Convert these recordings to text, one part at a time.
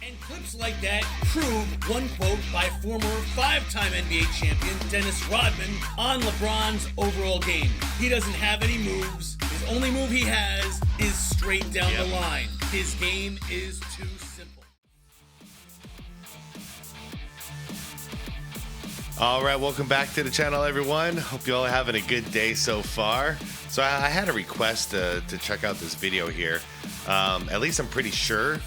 And clips like that prove one quote by former five-time NBA champion Dennis Rodman on LeBron's overall game. He doesn't have any moves. His only move he has is straight down the line. His game is too simple. All right, welcome back to the channel, everyone. Hope you all are having a good day so far. So I had a request to check out this video here. At least I'm pretty sure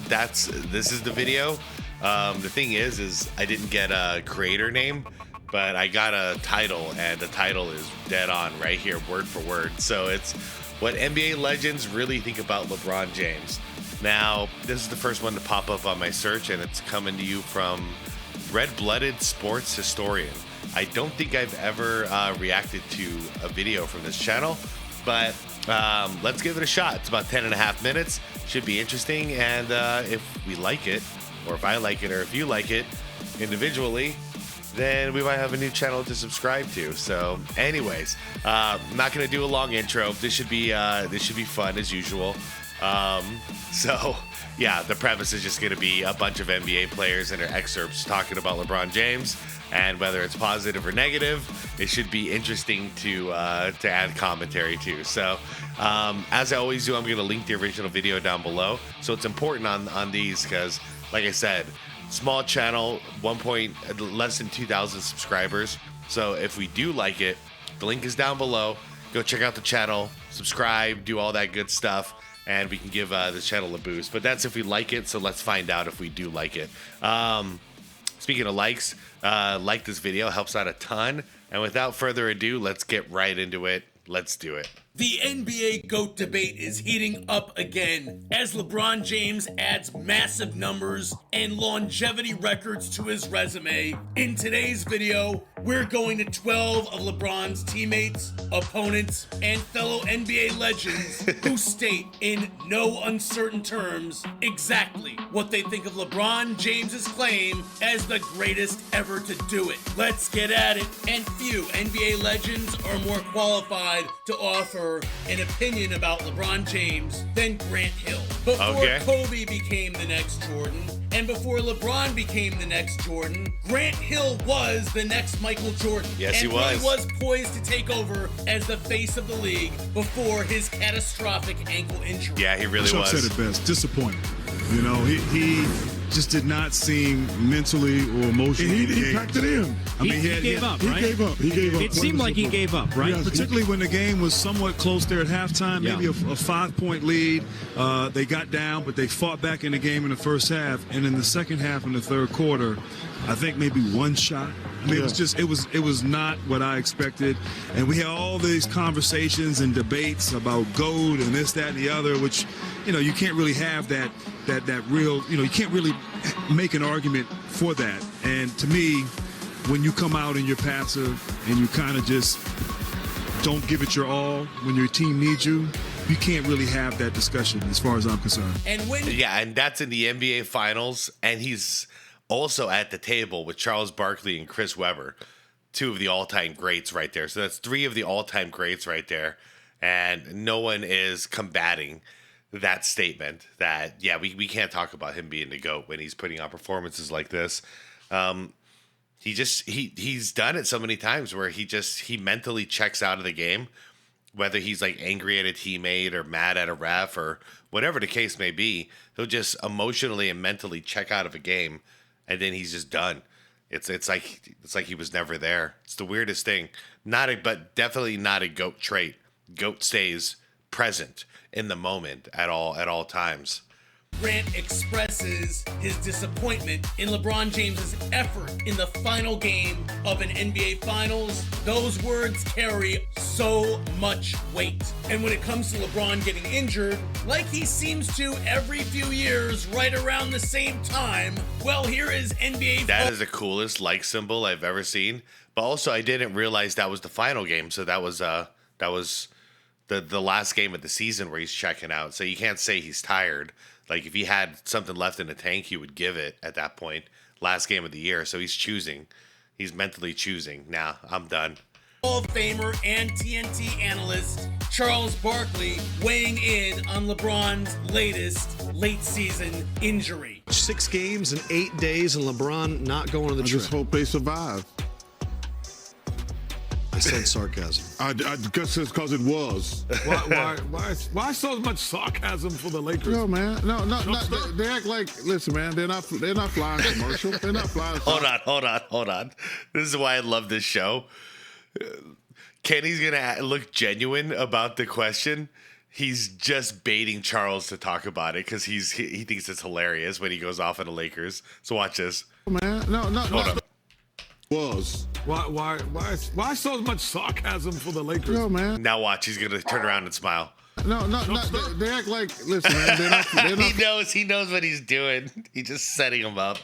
this is the video. The thing is I didn't get a creator name, but I got a title, and the title is dead on right here, word for word. So it's what NBA legends really think about LeBron James. Now, this is the first one to pop up on my search, and it's coming to you from Red-Blooded Sports Historian. I don't think I've ever reacted to a video from this channel, but let's give it a shot. It's about 10.5 minutes. Should be interesting, and if we like it, or if I like it, or if you like it individually, then we might have a new channel to subscribe to. So anyways, I'm not gonna do a long intro. This should be fun as usual. So yeah, the premise is just gonna be a bunch of NBA players and their excerpts talking about LeBron James, and whether it's positive or negative, it should be interesting to add commentary to. So as I always do, I'm gonna link the original video down below. So it's important on these because, like I said, small channel, less than 2,000 subscribers. So if we do like it, the link is down below. Go check out the channel, subscribe, do all that good stuff, and we can give this channel a boost. But that's if we like it, so let's find out if we do like it. Speaking of likes, like this video, helps out a ton. And without further ado, let's get right into it. Let's do it. The NBA GOAT debate is heating up again as LeBron James adds massive numbers and longevity records to his resume. In today's video, we're going to 12 of LeBron's teammates, opponents, and fellow NBA legends who state in no uncertain terms exactly what they think of LeBron James's claim as the greatest ever to do it. Let's get at it. And few NBA legends are more qualified to offer an opinion about LeBron James than Grant Hill. Before Kobe became the next Jordan, and before LeBron became the next Jordan, Grant Hill was the next Michael Jordan. Yes, he and was. He was poised to take over as the face of the league before his catastrophic ankle injury. Yeah, he really Chuck was. said it best. Disappointed. You know, he just did not seem mentally or emotionally. He packed it in. I mean, he gave up, right? He gave up. It seemed like he gave up, right? Yes, particularly when the game was somewhat close there at halftime, maybe a 5-point lead. They got down, but they fought back in the game in the first half. And in the second half, in the third quarter, I think maybe one shot. I mean, it was not what I expected. And we had all these conversations and debates about GOAT and this, that, and the other, which, you know, you can't really have that real, you know, you can't really make an argument for that. And to me, when you come out and you're passive and you kind of just don't give it your all when your team needs you, you can't really have that discussion as far as I'm concerned. And that's in the NBA Finals, and he's also at the table with Charles Barkley and Chris Webber, two of the all-time greats right there. So that's three of the all-time greats right there, and no one is combating that statement that, yeah, we can't talk about him being the GOAT when he's putting on performances like this. He's done it so many times where he mentally checks out of the game, whether he's like angry at a teammate or mad at a ref or whatever the case may be. He'll just emotionally and mentally check out of a game, and then he's just done. It's like he was never there. It's the weirdest thing. But definitely not a GOAT trait. GOAT stays present in the moment at all times. Grant expresses his disappointment in LeBron James's effort in the final game of an NBA Finals. Those words carry so much weight. And when it comes to LeBron getting injured, like he seems to every few years right around the same time, well, here is NBA... That is the coolest like symbol I've ever seen. But also, I didn't realize that was the final game. So that was the last game of the season where he's checking out. So you can't say he's tired. Like, if he had something left in the tank, he would give it at that point. Last game of the year. So he's choosing. He's mentally choosing. Nah, I'm done. Hall of Famer and TNT analyst Charles Barkley weighing in on LeBron's latest late season injury. 6 games in 8 days, and LeBron not going on the I trip. just hope they survive. I said sarcasm. I guess it's because it was. Why so much sarcasm for the Lakers? No, man. No. They act like, listen, man, they're not flying commercial. They're not flying. Hold on. This is why I love this show. Kenny's gonna look genuine about the question. He's just baiting Charles to talk about it because he thinks it's hilarious when he goes off on the Lakers. So watch this. Man, no. Hold on. Was. Why so much sarcasm for the Lakers? No, man. Now watch. He's gonna turn around and smile. No. They act like, listen, man, they're not He knows what he's doing. He's just setting him up.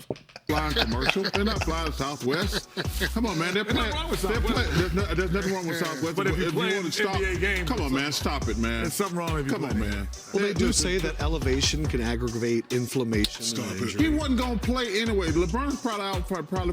flying commercial. They're not flying Southwest. Come on, man. They're playing. nothing wrong with Southwest. There's nothing wrong with Southwest. But if you play want an to stop, NBA game, come on, man. Stop it, man. There's something wrong if you Come on, play. man. Well, they do say that elevation can aggravate inflammation. Stop and it. injury. He wasn't gonna play anyway. LeBron's probably out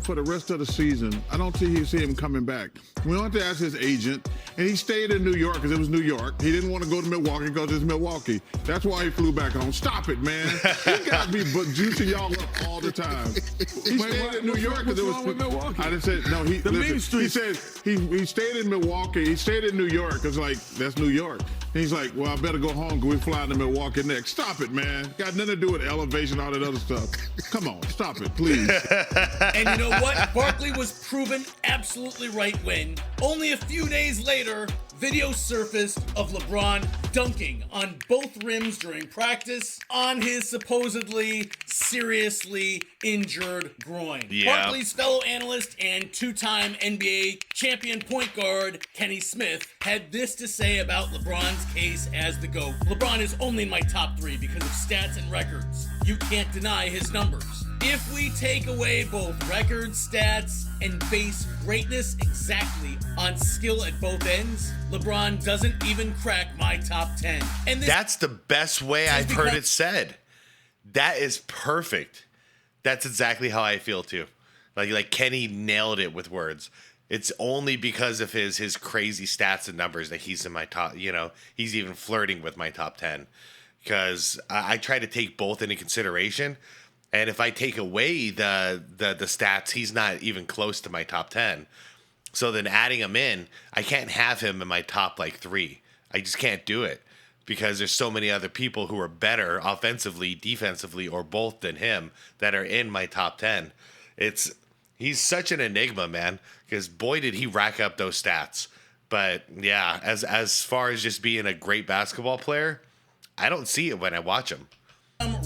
for the rest of the season. I don't see him coming back. We went to ask his agent, and he stayed in New York because it was New York. He didn't want to go to Milwaukee because it's Milwaukee. That's why he flew back home. Stop it, man. You gotta be juicing y'all up all the time. He stayed in New York because it was. With Milwaukee? I didn't say no. He said he stayed in Milwaukee. He stayed in New York because like that's New York. And he's like, well, I better go home because we're flying to Milwaukee next. Stop it, man. Got nothing to do with elevation, all that other stuff. Come on, stop it, please. And you know what? Barkley was proven absolutely right when, only a few days later, video surfaced of LeBron dunking on both rims during practice on his supposedly seriously injured groin. Yeah. Barkley's fellow analyst and two-time NBA champion point guard Kenny Smith had this to say about LeBron's case as the GOAT. LeBron is only in my top 3 because of stats and records. You can't deny his numbers. If we take away both records, stats, and base greatness exactly on skill at both ends, LeBron doesn't even crack my top 10. And That's the best way I've heard because- it said. That is perfect. That's exactly how I feel too. Like Kenny nailed it with words. It's only because of his crazy stats and numbers that he's in my top, he's even flirting with my top 10. Because I try to take both into consideration. And if I take away the stats, he's not even close to my top 10. So then adding him in, I can't have him in my top 3. I just can't do it because there's so many other people who are better offensively, defensively, or both than him that are in my top 10. He's such an enigma, man, because boy, did he rack up those stats. But yeah, as far as just being a great basketball player, I don't see it when I watch him.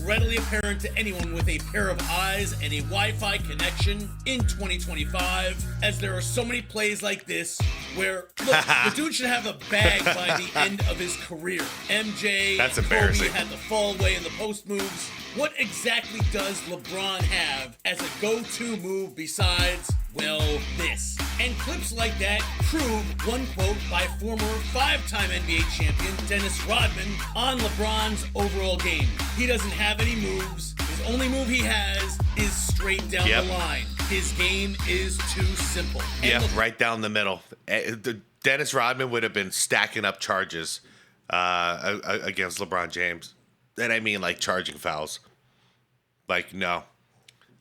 Readily apparent to anyone with a pair of eyes and a Wi-Fi connection in 2025, as there are so many plays like this where, look, the dude should have a bag by the end of his career. MJ, That's Kobe embarrassing. had the fall away in the post moves. What exactly does LeBron have as a go-to move besides, well, this? And clips like that prove one quote by former 5-time NBA champion Dennis Rodman on LeBron's overall game. He doesn't have any moves. His only move he has is straight down Yep. the line. His game is too simple. And Yeah, Le- right down the middle. Dennis Rodman would have been stacking up charges against LeBron James. And I mean, charging fouls. No.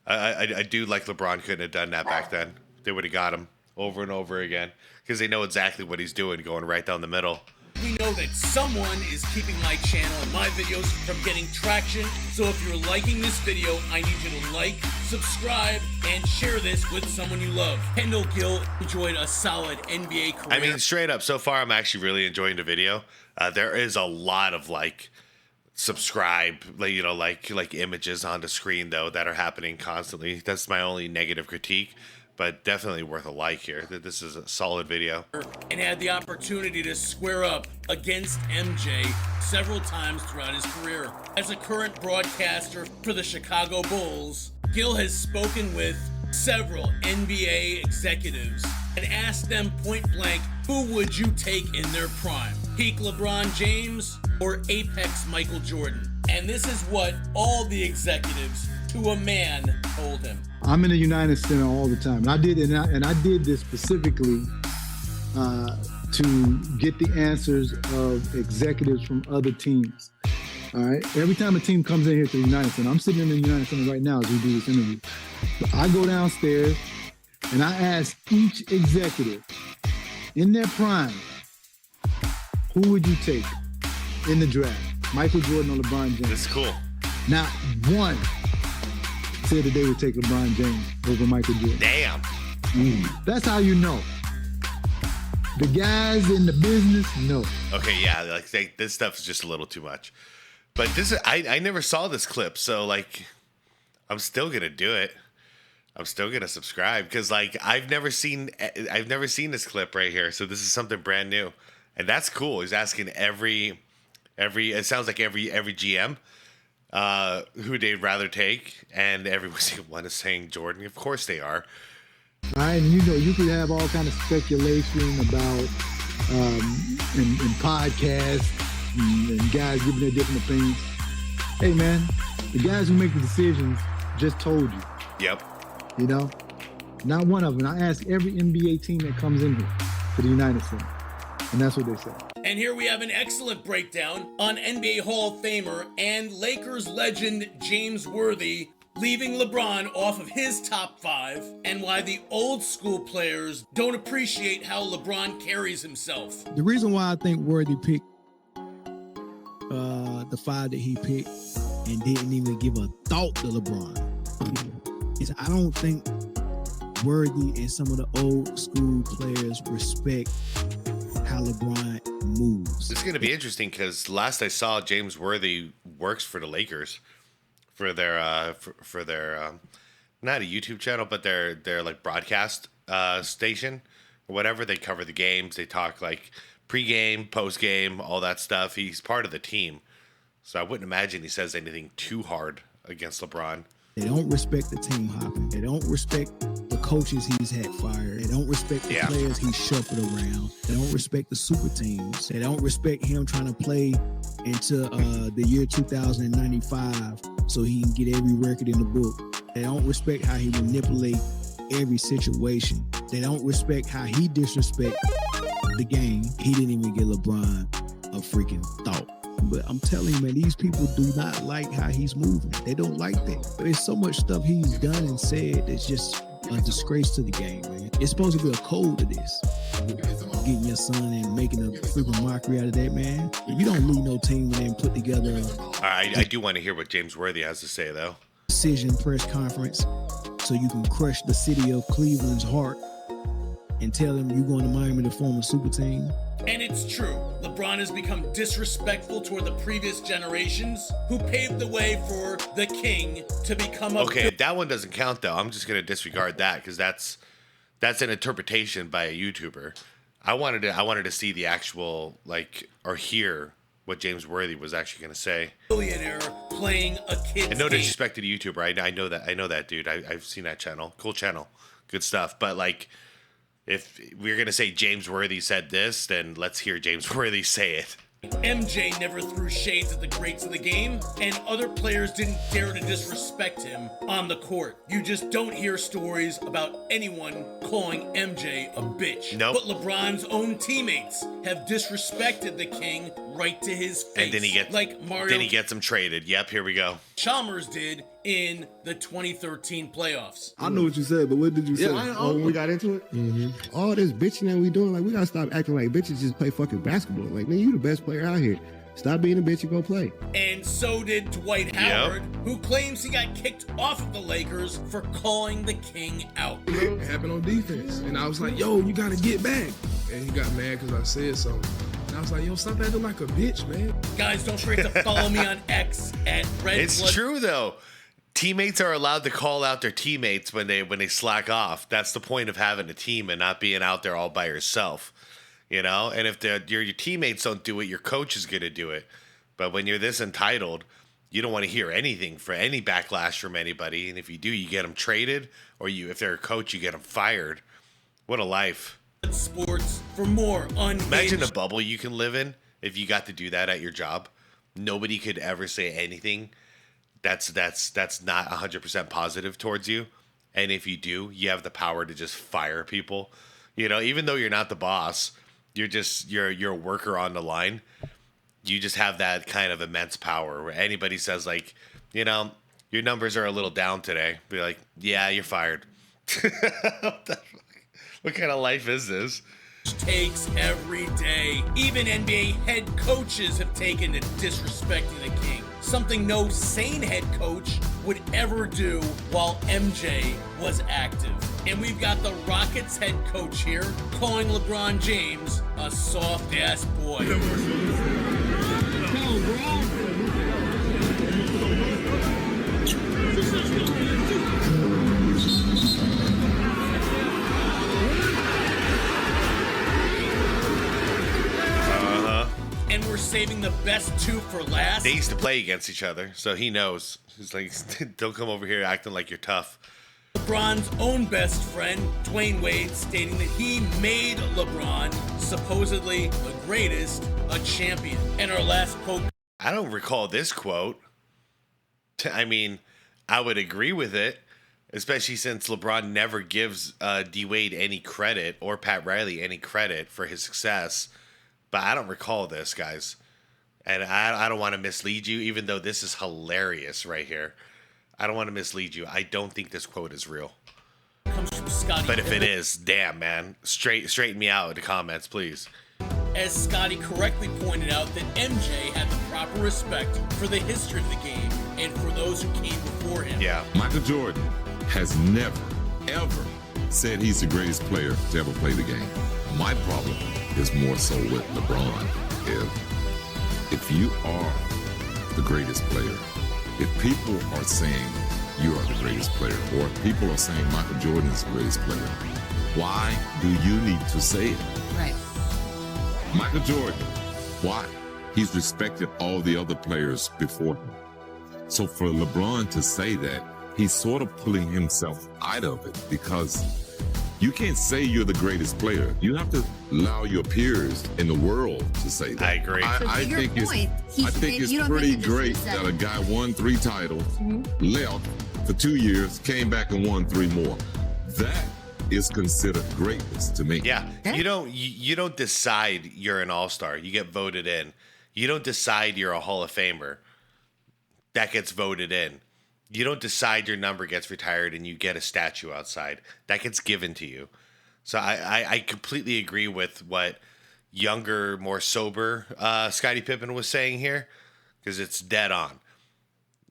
I do like LeBron couldn't have done that back then. They would have got him over and over again because they know exactly what he's doing, going right down the middle. We know that someone is keeping my channel and my videos from getting traction. So if you're liking this video, I need you to like, subscribe, and share this with someone you love. Kendall Gill enjoyed a solid NBA career. I mean, straight up, so far I'm actually really enjoying the video. There is a lot of subscribe, images on the screen though that are happening constantly. That's my only negative critique, but definitely worth a like here. This is a solid video. and had the opportunity to square up against MJ several times throughout his career. As a current broadcaster for the Chicago Bulls, Gill has spoken with several NBA executives and asked them point blank, who would you take in their prime? Peak LeBron James or Apex Michael Jordan? And this is what all the executives to a man told him. I'm in the United Center all the time, and I did this specifically to get the answers of executives from other teams. All right. Every time a team comes in here to the United Center, I'm sitting in the United Center right now as we do this interview. I go downstairs and I ask each executive in their prime, who would you take in the draft? Michael Jordan or LeBron James? That's cool. Not one said that they would take LeBron James over Michael Jordan. Damn. That's how you know. The guys in the business know. Okay, yeah, like this stuff is just a little too much. But this is, I never saw this clip, so like I'm still gonna do it. I'm still gonna subscribe because like I've never seen this clip right here. So this is something brand new, and that's cool. He's asking every it sounds like every GM who they'd rather take, and everyone is saying Jordan. Of course they are. All right, and you could have all kind of speculation about in podcasts and guys giving their different opinions. Hey man, the guys who make the decisions just told you. Yep. You know, not one of them. I ask every NBA team that comes in here to the United Center, and that's what they say. And here we have an excellent breakdown on NBA Hall of Famer and Lakers legend James Worthy leaving LeBron off of his top 5 and why the old school players don't appreciate how LeBron carries himself. The reason why I think Worthy picked the 5 that he picked and didn't even give a thought to LeBron is I don't think Worthy and some of the old school players respect how LeBron moves. This is gonna be interesting because last I saw, James Worthy works for the Lakers. For their for their not a YouTube channel, but their like broadcast station or whatever. They cover the games. They talk like pregame, postgame, all that stuff. He's part of the team, so I wouldn't imagine he says anything too hard against LeBron. They don't respect the team hopping. They don't respect the coaches he's had fired. They don't respect the players he's shuffled around. They don't respect the super teams. They don't respect him trying to play into the year 2095 so he can get every record in the book. They don't respect how he manipulate every situation. They don't respect how he disrespect the game. He didn't even give LeBron a freaking thought. But I'm telling you, man, these people do not like how he's moving. They don't like that. There's so much stuff he's done and said that's just a disgrace to the game, man. It's supposed to be a code to this. Getting your son and making a freaking mockery out of that, man. You don't lead no team when they put together I do want to hear what James Worthy has to say, though. Decision press conference so you can crush the city of Cleveland's heart and tell them you're going to Miami to form a super team. And it's true, LeBron has become disrespectful toward the previous generations who paved the way for the king to become a... Okay, that one doesn't count, though. I'm just going to disregard that because that's an interpretation by a YouTuber. I wanted to see the actual, like, or hear what James Worthy was actually going to say. Billionaire playing a kid's And no game. disrespect to the YouTuber. I know that dude. I've seen that channel. Cool channel. Good stuff. But, like, if we're going to say James Worthy said this, then let's hear James Worthy say it. MJ never threw shades at the greats of the game, and other players didn't dare to disrespect him on the court. You just don't hear stories about anyone calling MJ a bitch. Nope. But LeBron's own teammates have disrespected the king right to his face. And then he gets him traded. Yep, here we go. Chalmers did in the 2013 playoffs. I know what you said, but what did you say? When we got into it, All this bitching that we doing, like, we gotta stop acting like bitches just play fucking basketball. Like, man, you the best player out here. Stop being a bitch and go play. And so did Dwight Howard, who claims he got kicked off of the Lakers for calling the king out. It happened on defense. And I was like, yo, you gotta get back. And he got mad because I said something. And I was like, yo, stop acting like a bitch, man. Guys, don't forget to follow me on X at Red It's Blood. true, though. Teammates are allowed to call out their teammates when they slack off. That's the point of having a team and not being out there all by yourself. You know, and if your teammates don't do it, your coach is going to do it. But when you're this entitled, you don't want to hear anything for any backlash from anybody. And if you do, you get them traded, or if they're a coach, you get them fired. What a life. Sports for more unhinged. Imagine a bubble you can live in if you got to do that at your job. Nobody could ever say anything that's not 100% positive towards you. And if you do, you have the power to just fire people. You know, even though you're not the boss, you're a worker on the line. You just have that kind of immense power where anybody says like, you know, your numbers are a little down today. Be like, yeah, you're fired. What the fuck? What kind of life is this? Takes every day. Even NBA head coaches have taken to disrespecting the king. Something no sane head coach would ever do while MJ was active. And we've got the Rockets head coach here calling LeBron James a soft-ass boy. And we're saving the best two for last. They used to play against each other, so he knows. He's like, don't come over here acting like you're tough. LeBron's own best friend, Dwayne Wade, stating that he made LeBron, supposedly the greatest, a champion. And our last quote. I don't recall this quote. I mean, I would agree with it, especially since LeBron never gives D. Wade any credit or Pat Riley any credit for his success. But I don't recall this, guys. And I don't want to mislead you, even though this is hilarious right here. I don't want to mislead you. I don't think this quote is real. Comes from Scotty. But if it is, damn, man. Straighten me out in the comments, please. As Scotty correctly pointed out, that MJ had the proper respect for the history of the game and for those who came before him. Yeah. Michael Jordan has never, ever said he's the greatest player to ever play the game. My problem is more so with LeBron. If you are the greatest player, if people are saying you are the greatest player, or if people are saying Michael Jordan is the greatest player, why do you need to say it? Right. Michael Jordan, why? He's respected all the other players before him. So for LeBron to say that, he's sort of pulling himself out of it, because you can't say you're the greatest player. You have to allow your peers in the world to say that. I agree. I think it's pretty great that a guy won 3 titles, left for 2 years, came back and won 3 more. That is considered greatness to me. Yeah, you don't decide you're an all-star. You get voted in. You don't decide you're a Hall of Famer. That gets voted in. You don't decide your number gets retired and you get a statue outside. That gets given to you. So I completely agree with what younger, more sober Scottie Pippen was saying here, because it's dead on.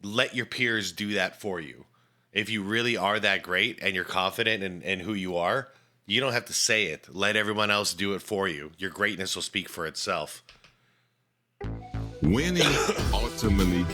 Let your peers do that for you. If you really are that great and you're confident in who you are, you don't have to say it. Let everyone else do it for you. Your greatness will speak for itself. Winning ultimately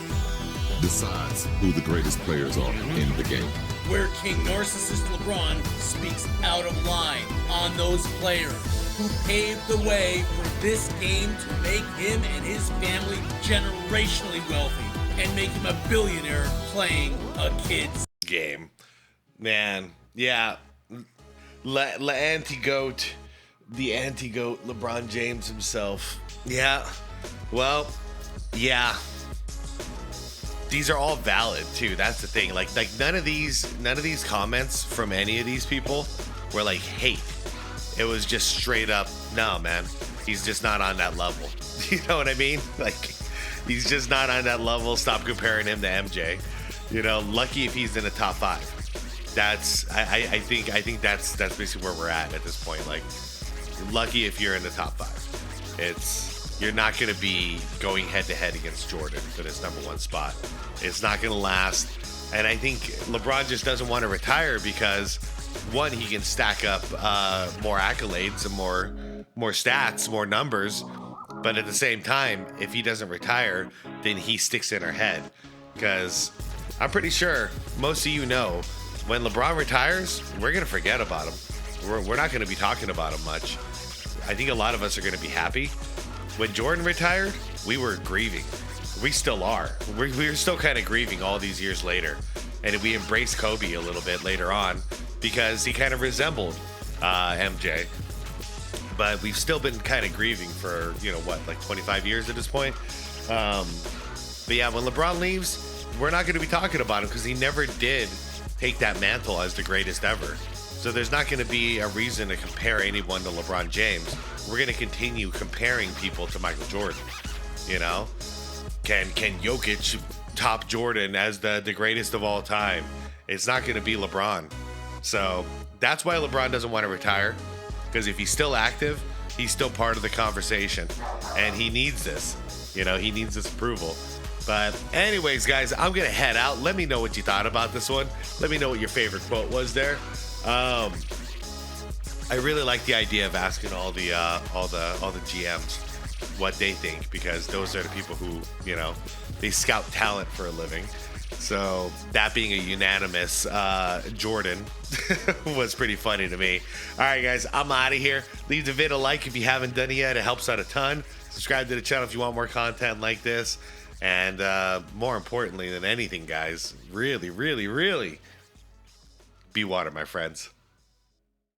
decides who the greatest players are in the game. Where King Narcissist LeBron speaks out of line on those players who paved the way for this game to make him and his family generationally wealthy and make him a billionaire playing a kid's game. Man, yeah. The anti-GOAT LeBron James himself. Yeah. Well, yeah. These are all valid too. That's the thing. Like none of these comments from any of these people were like hate. It was just straight up, no, man. He's just not on that level. You know what I mean? Like, he's just not on that level. Stop comparing him to MJ. You know, lucky if he's in the top 5. I think that's basically where we're at this point. Like, lucky if you're in the top 5. You're not going to be going head to head against Jordan for this number 1 spot. It's not going to last. And I think LeBron just doesn't want to retire because, one, he can stack up more accolades and more stats, more numbers. But at the same time, if he doesn't retire, then he sticks in our head. Because I'm pretty sure most of you know, when LeBron retires, we're going to forget about him. We're not going to be talking about him much. I think a lot of us are going to be happy. When Jordan retired, we were grieving. We still are. We're still kind of grieving all these years later. And we embraced Kobe a little bit later on because he kind of resembled MJ. But we've still been kind of grieving for, like 25 years at this point. But yeah, when LeBron leaves, we're not going to be talking about him because he never did take that mantle as the greatest ever. So there's not going to be a reason to compare anyone to LeBron James. We're going to continue comparing people to Michael Jordan. You know, can Jokic top Jordan as the greatest of all time? It's not going to be LeBron. So that's why LeBron doesn't want to retire, because if he's still active, he's still part of the conversation, and he needs this. You know, he needs this approval. But anyways, guys, I'm gonna head out. Let me know what you thought about this one. Let me know what your favorite quote was there. I really like the idea of asking all the GMs what they think, because those are the people who, you know, they scout talent for a living. So that being a unanimous Jordan was pretty funny to me. All right, guys, I'm out of here. Leave the vid a like if you haven't done it yet. It helps out a ton. Subscribe to the channel if you want more content like this. And more importantly than anything, guys, really, really, really be water, my friends.